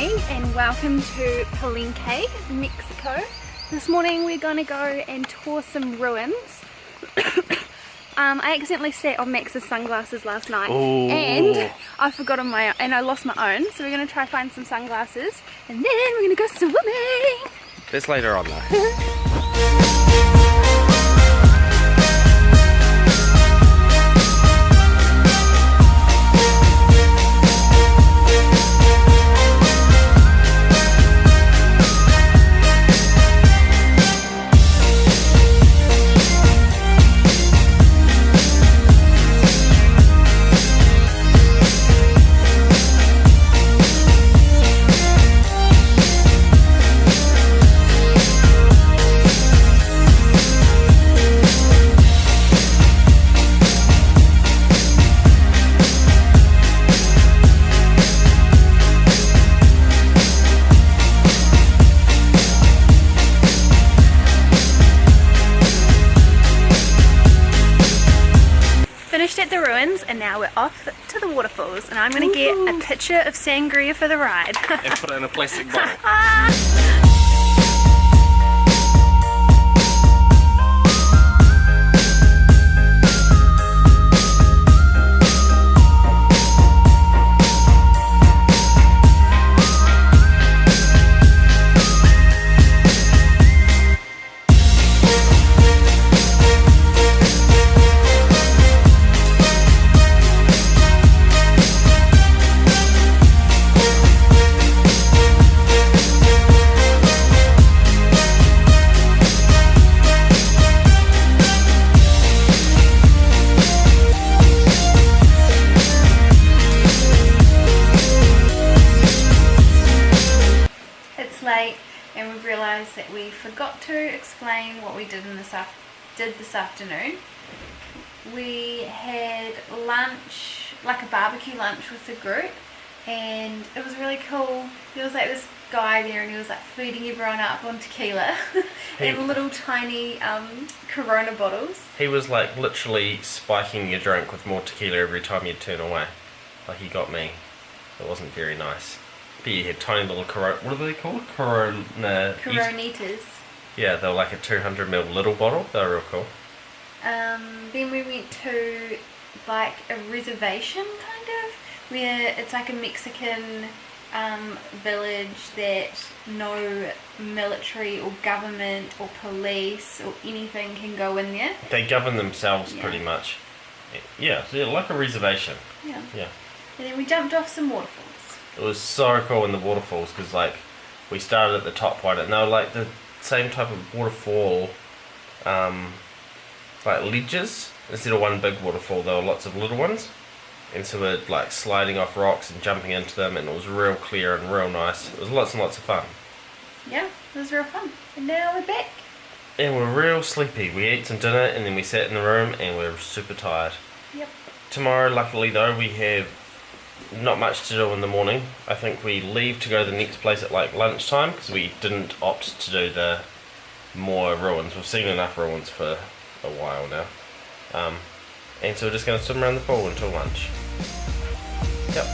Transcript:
morning and welcome to Palenque, Mexico. This morning we're going to go and tour some ruins. I accidentally sat on Max's sunglasses last night. Ooh. And I forgot and I lost my own, so we're going to try find some sunglasses and then we're going to go swimming. That's later on though. Finished at the ruins and now we're off to the waterfalls and I'm going to get a pitcher of sangria for the ride. And put it in a plastic bottle. Late and we've realised that we forgot to explain what we did this afternoon. We had lunch, like a barbecue lunch with the group, and it was really cool. There was like this guy there and he was like feeding everyone up on tequila in little tiny Corona bottles. He was like literally spiking your drink with more tequila every time you'd turn away. Like he got me. It wasn't very nice. But you had tiny little what are they called? Coronitas. Yeah, they were like a 200ml little bottle. They were real cool. Then we went to like a reservation kind of, where it's like a Mexican village that no military or government or police or anything can go in there. They govern themselves pretty much. Yeah, so like a reservation. Yeah. Yeah. And then we jumped off some waterfalls. It was so cool in the waterfalls because like we started at the top one and they were like the same type of waterfall, like ledges. Instead of one big waterfall there were lots of little ones, and so we're like sliding off rocks and jumping into them, and it was real clear and real nice. It was lots and lots of fun. Yeah, it was real fun. And now we're back. And we're real sleepy. We ate some dinner and then we sat in the room and we're super tired. Yep. Tomorrow, luckily though, we have not much to do in the morning. I think we leave to go to the next place at like lunchtime because we didn't opt to do the more ruins. We've seen enough ruins for a while now. And so we're just going to swim around the pool until lunch. Yep.